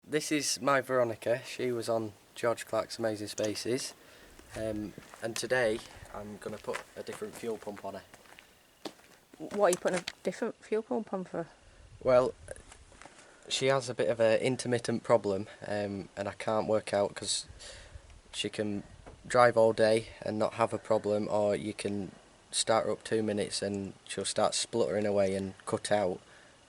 This is my Veronica. She was on George Clark's Amazing Spaces, and today I'm going to put a different fuel pump on her. What are you putting a different fuel pump on for? Well, she has a bit of an intermittent problem, and I can't work out because she can drive all day and not have a problem, or you can start her up 2 minutes and she'll start spluttering away and cut out,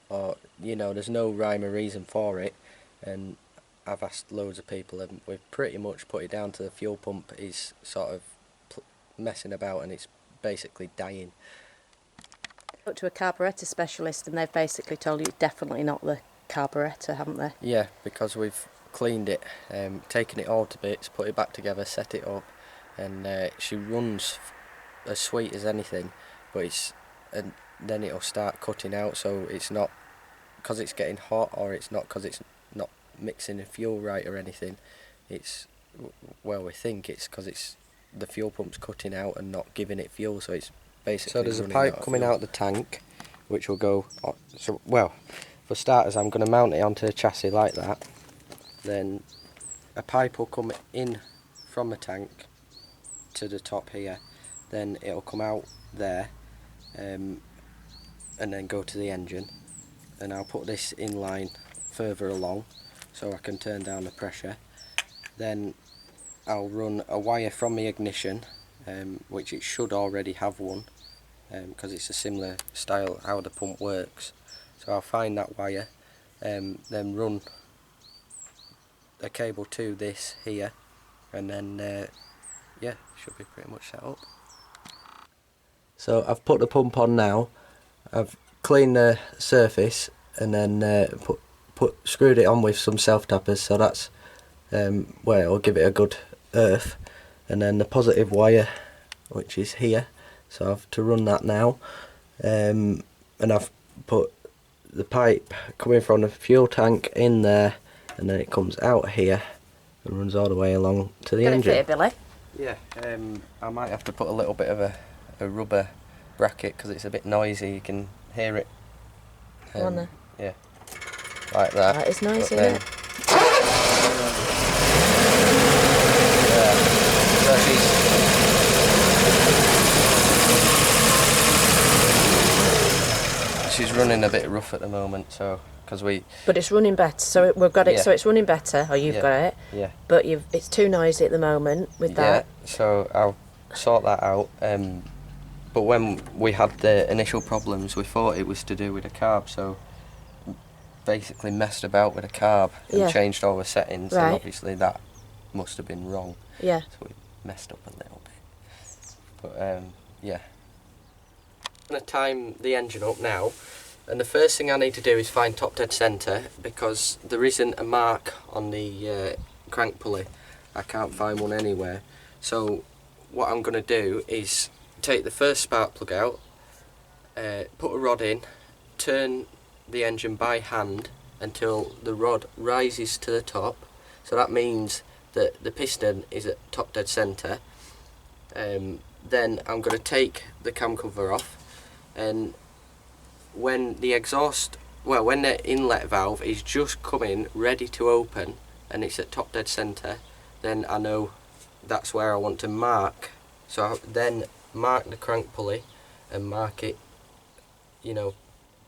or there's no rhyme or reason for it. And I've asked loads of people, and we've pretty much put it down to the fuel pump is sort of messing about and it's basically dying. Up to a carburettor specialist, and they've basically told you it's definitely not the carburettor, haven't they? Yeah, because we've cleaned it, taken it all to bits, put it back together, set it up, and she runs as sweet as anything, but and then it'll start cutting out, so it's not because it's getting hot, or it's not because it's not mixing the fuel right or anything. We think it's because the fuel pump's cutting out and not giving it fuel, so it's basically. So there's a pipe coming out the tank, which will go. For starters, I'm going to mount it onto the chassis like that. Then a pipe will come in from the tank to the top here. Then it'll come out there, and then go to the engine. And I'll put this in line further along, so I can turn down the pressure. Then I'll run a wire from the ignition, which it should already have one, because it's a similar style how the pump works. So I'll find that wire, then run a cable to this here, and then should be pretty much set up. So I've put the pump on now. I've cleaned the surface and then screwed it on with some self tappers, so that's where it'll give it a good earth. And then the positive wire, which is here, so I have to run that now, and I've put the pipe coming from the fuel tank in there, and then it comes out here and runs all the way along to the engine. Get it fit, Billy? Yeah, I might have to put a little bit of a rubber bracket because it's a bit noisy. You can hear it. On there. Yeah, like that. That is noisy, isn't it? Yeah. So she's running a bit rough at the moment, so But it's running better. So we've got it. Yeah. So it's running better. Or you've got it. Yeah. But it's too noisy at the moment with that. Yeah. So I'll sort that out. But when we had the initial problems, we thought it was to do with the carb. So basically messed about with the carb and changed all the settings. Right. And obviously that must have been wrong. Yeah. So we messed up a little bit. But yeah. I'm going to time the engine up now, and the first thing I need to do is find top dead centre, because there isn't a mark on the crank pulley. I can't find one anywhere. So what I'm going to do is take the first spark plug out, put a rod in, turn the engine by hand until the rod rises to the top. So that means that the piston is at top dead centre. Then I'm going to take the cam cover off, and when the inlet valve is just coming ready to open and it's at top dead centre, then I know that's where I want to mark. So I then mark the crank pulley and mark it,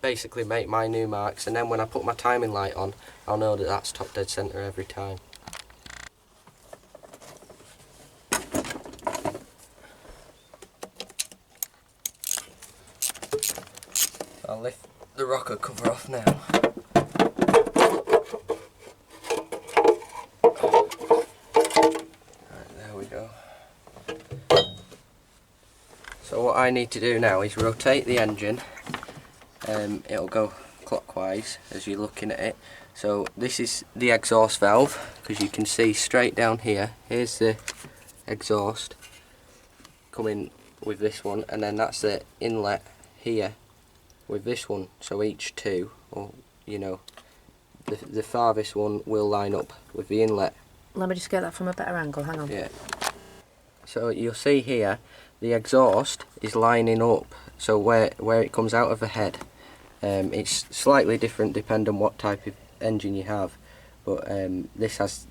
basically make my new marks, and then when I put my timing light on, I'll know that that's top dead centre every time. I'll lift the rocker cover off now. Right, there we go. So what I need to do now is rotate the engine. It'll go clockwise as you're looking at it. So this is the exhaust valve, because you can see straight down here. Here's the exhaust coming with this one, and then that's the inlet here with this one. So each two, or the farthest one will line up with the inlet. Let me just get that from a better angle. Hang on. Yeah. So you'll see here the exhaust is lining up. So where it comes out of the head, it's slightly different depending on what type of engine you have. but this has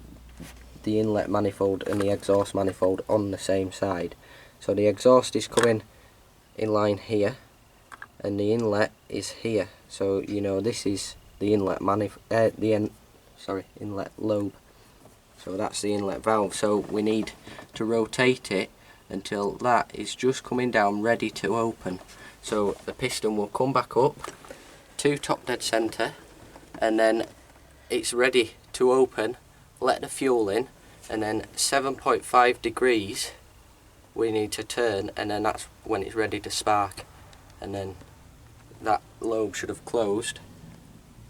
the inlet manifold and the exhaust manifold on the same side. So the exhaust is coming in line here, and the inlet is here. So you know this is the inlet inlet lobe. So that's the inlet valve. So we need to rotate it until that is just coming down, ready to open. So the piston will come back up to top dead centre, and then it's ready to open. Let the fuel in, and then 7.5 degrees we need to turn, and then that's when it's ready to spark. And then that lobe should have closed.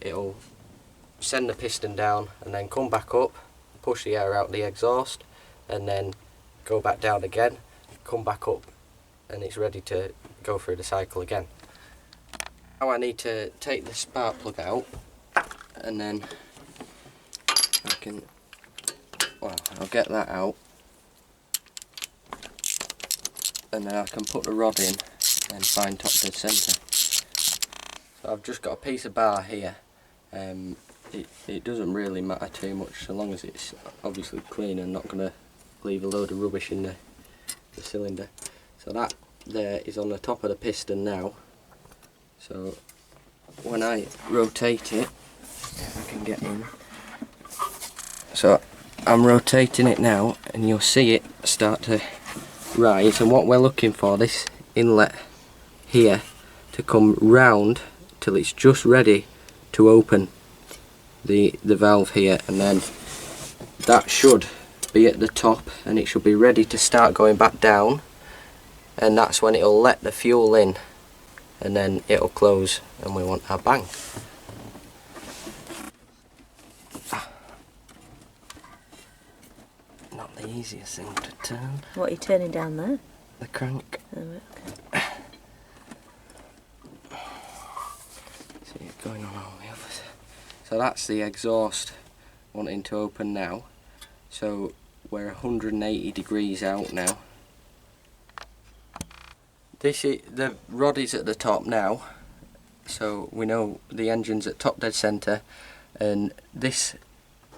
It'll send the piston down and then come back up, push the air out the exhaust, and then go back down again, come back up, and it's ready to go through the cycle again. Now I need to take the spark plug out, and then I'll get that out, and then I can put the rod in and find top dead centre. So I've just got a piece of bar here. It doesn't really matter too much so long as it's obviously clean and not going to leave a load of rubbish in the cylinder. So that there is on the top of the piston now. So when I rotate it, if I can get in. So I'm rotating it now, and you'll see it start to rise. And what we're looking for, this inlet here to come round till it's just ready to open the valve here, and then that should be at the top, and it should be ready to start going back down, and that's when it'll let the fuel in, and then it'll close, and we want our bang. Not the easiest thing to turn. What are you turning down there? The crank. Oh, okay. See it going on all the others. So that's the exhaust wanting to open now. So we're 180 degrees out now. The rod is at the top now, so we know the engine's at top dead centre, and this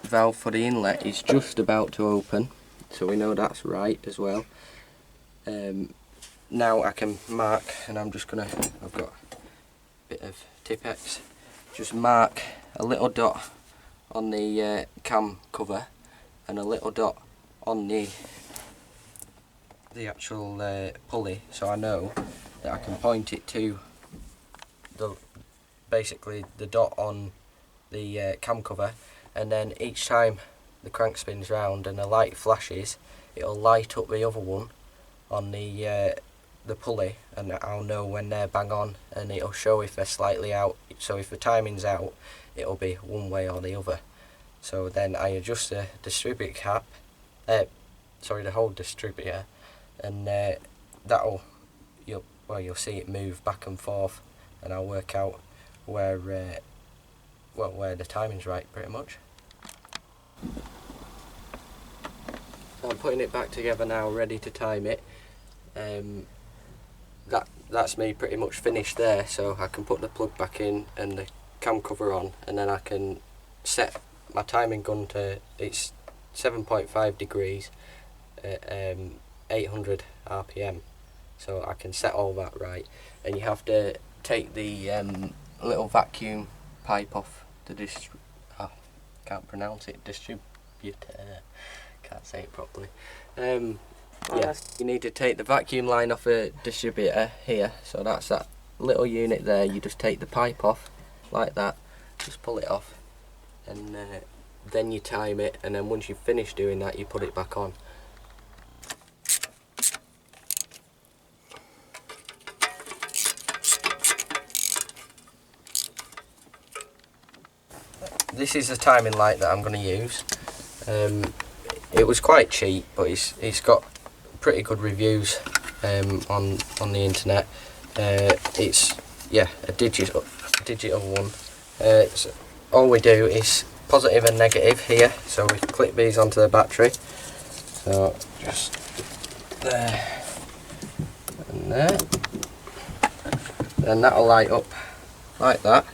valve for the inlet is just about to open, so we know that's right as well. Now I can mark, and I've got a bit of Tipex, just mark a little dot on the cam cover and a little dot on the actual pulley, so I know that I can point it to basically the dot on the cam cover, and then each time the crank spins round and the light flashes, it'll light up the other one on the pulley, and I'll know when they're bang on, and it'll show if they're slightly out. So if the timing's out, it'll be one way or the other. So then I adjust the distributor cap, the whole distributor, and you'll see it move back and forth, and I'll work out where the timing's right, pretty much. So I'm putting it back together now, ready to time it. That's me pretty much finished there, so I can put the plug back in and the cam cover on, and then I can set my timing gun to it's 7.5 degrees at 800 RPM, so I can set all that right. And you have to take the little vacuum pipe off the can't pronounce it, distributor, can't say it properly. Yes, you need to take the vacuum line off a distributor here, so that's that little unit there. You just take the pipe off like that, just pull it off, and then you time it, and then once you've finished doing that, you put it back on. This is the timing light that I'm going to use. It was quite cheap, but it's got pretty good reviews on the internet. It's a digital one. So all we do is positive and negative here, so we clip these onto the battery. So just there and there, and that'll light up like that.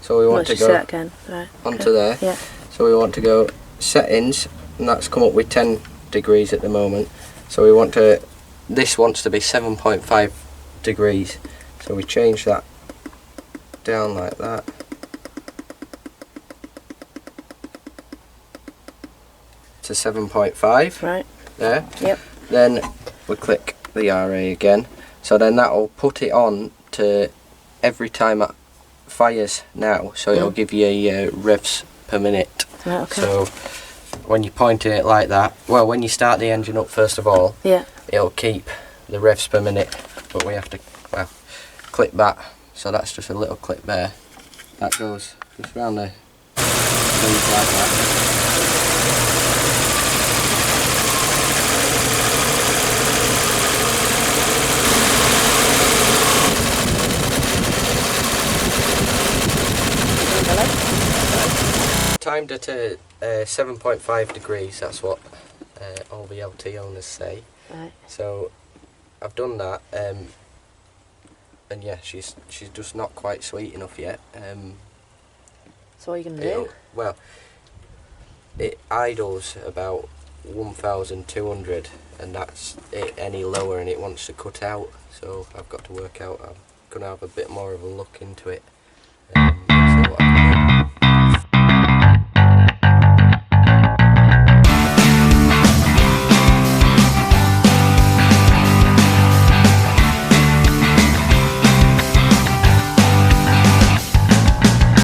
So we want to go that again. Right, onto there. Yeah. So we want to go settings, and that's come up with 10 degrees at the moment. So we want to, this wants to be 7.5 degrees. So we change that down like that. To 7.5. Right. There. Yep. Then we click the RA again. So then that'll put it on to every time it fires now. So it'll give you revs per minute. Right, okay. So when you're pointing it like that, well, when you start the engine up first of all, yeah, it'll keep the revs per minute. But we have to, well, clip that. So that's just a little clip there. That goes just around the leaf like that. Timed at 7.5 degrees, that's what all the LT owners say. Right. So I've done that, and yeah, she's just not quite sweet enough yet. So what are you going to do? Well, it idles about 1,200, and that's it. Any lower and it wants to cut out, so I've got to work out. I'm going to have a bit more of a look into it and see what I can do.